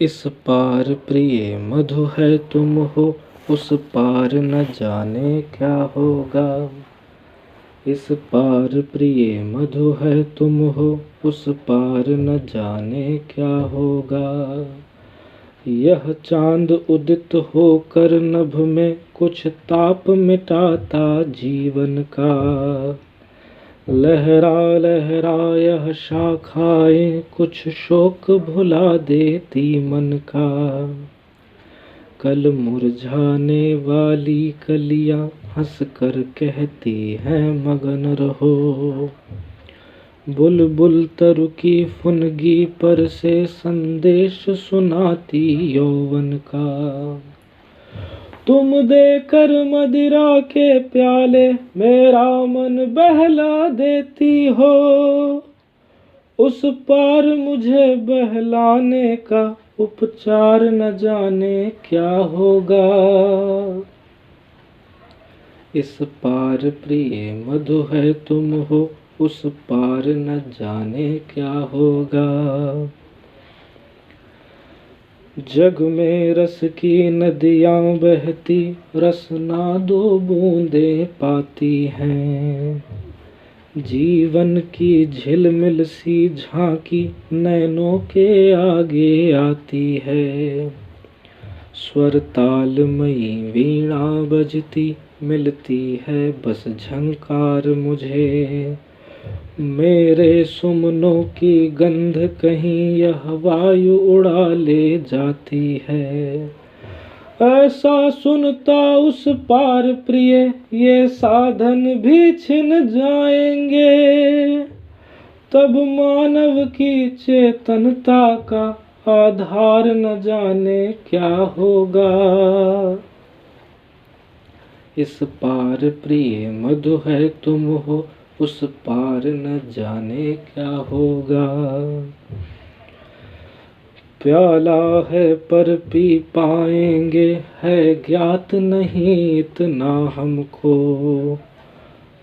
इस पार प्रिय मधु है तुम हो, उस पार न जाने क्या होगा। इस पार प्रिय मधु है तुम हो, उस पार न जाने क्या होगा। यह चांद उदित होकर नभ में कुछ ताप मिटाता जीवन का। लहरा लहरा यह शाखाएं कुछ शोक भुला देती मन का। कल मुरझाने वाली कलियां हंस कर कहती हैं मगन रहो। बुलबुल तरु की फुनगी पर से संदेश सुनाती यौवन का। तुम देकर मदिरा के प्याले मेरा मन बहला देती हो। उस पार मुझे बहलाने का उपचार न जाने क्या होगा। इस पार प्रिय मधु है तुम हो, उस पार न जाने क्या होगा। जग में रस की नदियां बहती, रसना दो बूंदे पाती हैं। जीवन की झिलमिल सी झांकी नैनों के आगे आती है। स्वर तालमयी वीणा बजती मिलती है बस झंकार मुझे। मेरे सुमनों की गंध कहीं यह वायु उड़ा ले जाती है। ऐसा सुनता उस पार प्रिय ये साधन भी छिन जाएंगे। तब मानव की चेतनता का आधार न जाने क्या होगा। इस पार प्रिय मधु है तुम हो, उस पार न जाने क्या होगा। प्याला है पर पी पाएंगे है ज्ञात नहीं इतना हमको।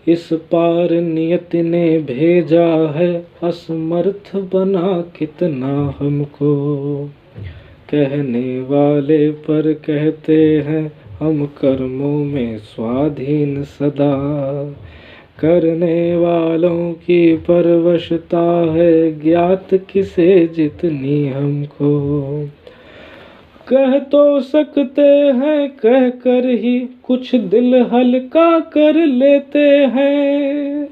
इस पार नियति ने भेजा है असमर्थ बना कितना हमको। कहने वाले पर कहते हैं हम कर्मों में स्वाधीन सदा। करने वालों की परवशता है ज्ञात किसे जितनी हमको। कह तो सकते हैं कह कर ही कुछ दिल हल्का कर लेते हैं।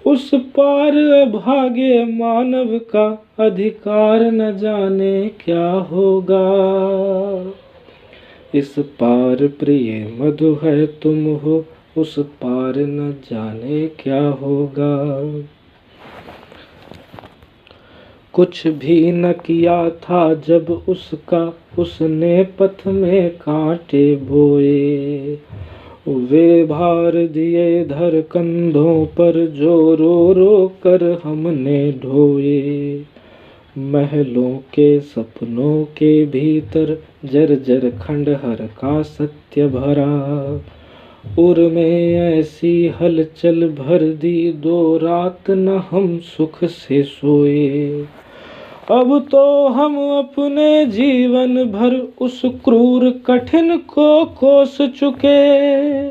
उस पार अभागे मानव का अधिकार न जाने क्या होगा। इस पार प्रिय मधु है तुम हो, उस पार न जाने क्या होगा। कुछ भी न किया था जब उसका, उसने पथ में कांटे बोए। वे भार दिए धर कंधों पर जो रो रो कर हमने ढोए। महलों के सपनों के भीतर जर्जर खंडहर का सत्य भरा। उर में ऐसी हलचल भर दी दो रात न हम सुख से सोए। अब तो हम अपने जीवन भर उस क्रूर कठिन को कोस चुके।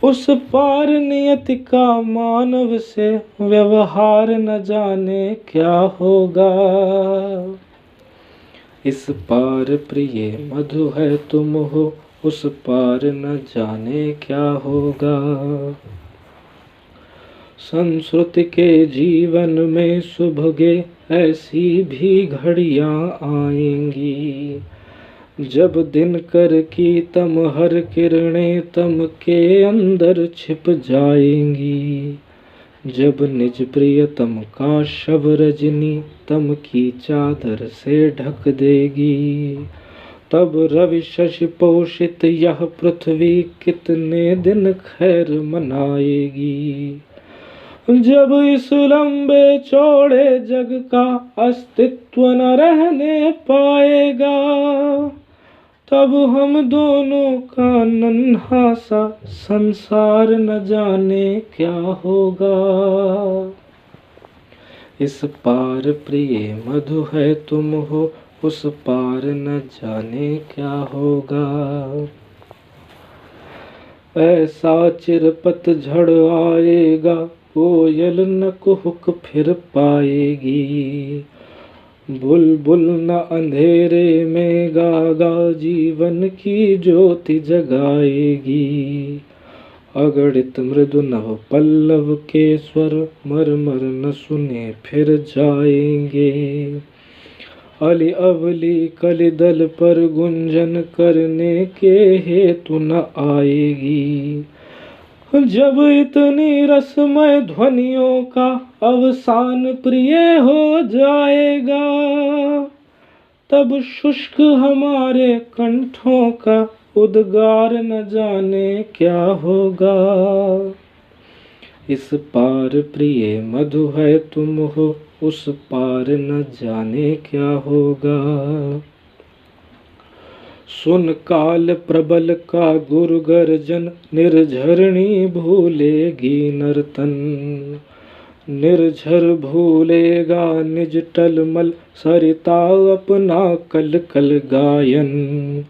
उस पार नियति का मानव से व्यवहार न जाने क्या होगा। इस पार प्रिय मधु है तुम हो, उस पार न जाने क्या होगा। संस्कृति के जीवन में सुभगे ऐसी भी घड़ियां आएंगी। जब दिनकर की तमहर किरणें तम के अंदर छिप जाएंगी। जब निज प्रियतम का शव रजनी तम की चादर से ढक देगी। तब रवि शशि पोषित यह पृथ्वी कितने दिन खैर मनाएगी। जब इस लंबे चौड़े जग का अस्तित्व न रहने पाएगा। तब हम दोनों का नन्हा सा संसार न जाने क्या होगा। इस पार प्रिय मधु है तुम हो, उस पार न जाने क्या होगा। ऐसा चिरपत झड़ आएगा, कोयल न कुहुक फिर पाएगी। बुलबुल न अंधेरे में गागा, जीवन की ज्योति जगाएगी। अगणित मृदु नव पल्लव के स्वर, मर न सुने फिर जाएंगे। अली अवली कलि दल पर गुंजन करने के हेतु न आएगी। जब इतनी रसमय ध्वनियों का अवसान प्रिय हो जाएगा, तब शुष्क हमारे कंठों का उद्गार न जाने क्या होगा। इस पार प्रिय मधु है तुम हो, उस पार न जाने क्या होगा। सुन काल प्रबल का गुरु गर्जन, निर्झरणी भूलेगी नर्तन। निर्झर भूलेगा निज टलमल, सरिता अपना कल कल गायन।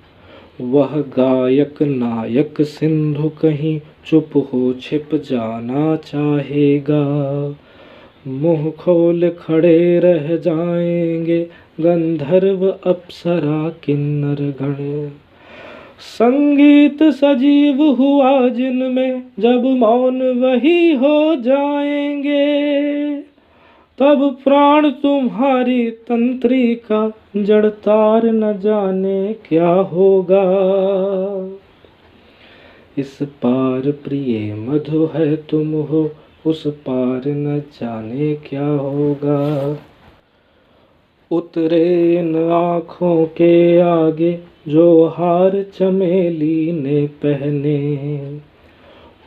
वह गायक नायक सिंधु कहीं चुप हो छिप जाना चाहेगा। मुंह खोल खड़े रह जाएंगे गंधर्व अप्सरा किन्नर गण। संगीत सजीव हुआ जिनमें, जब मौन वही हो जाएंगे। तब प्राण तुम्हारी तंत्रिका, जड़ तार न जाने क्या होगा। इस पार प्रिय मधु है तुम हो, उस पार न जाने क्या होगा। उतरे इन आँखों के आगे जो हार चमेली ने पहने।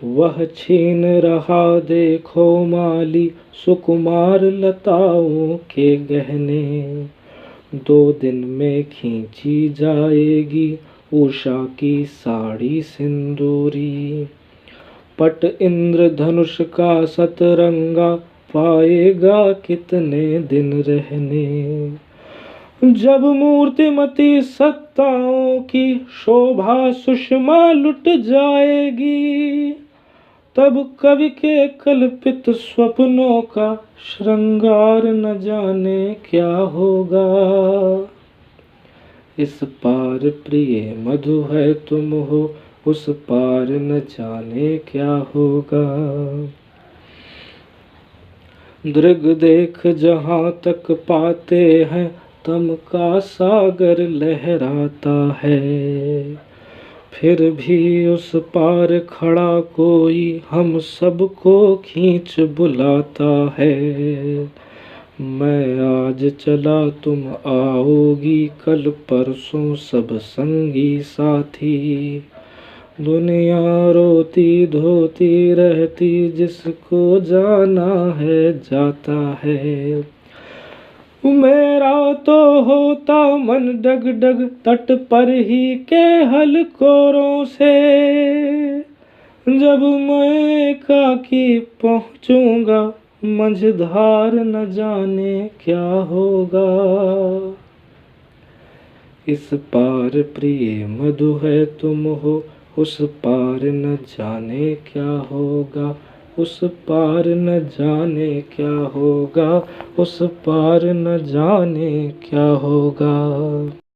वह छीन रहा देखो माली, सुकुमार लताओं के गहने। 2 दिन में खींची जाएगी उषा की साड़ी सिंदूरी। पट इंद्रधनुष का सतरंगा, पाएगा कितने दिन रहने। जब मूर्तिमती सत्ताओं की शोभा सुषमा लुट जाएगी, तब कवि के कल्पित स्वप्नों का श्रृंगार न जाने क्या होगा। इस पार प्रिय मधु है तुम हो, उस पार न जाने क्या होगा। दृग देख जहाँ तक पाते हैं, तम का सागर लहराता है। फिर भी उस पार खड़ा कोई हम सबको खींच बुलाता है। मैं आज चला तुम आओगी, कल परसों सब संगी साथी। दुनिया रोती धोती रहती, जिसको जाना है जाता है। मेरा तो होता मन डग डग तट पर ही के हलकोरों से। जब मैं एकाकी पहुँचूंगा मझधार, न जाने क्या होगा। इस पार प्रिय मधु है तुम हो, उस पार न जाने क्या होगा। उस पार न जाने क्या होगा, उस पार न जाने क्या होगा।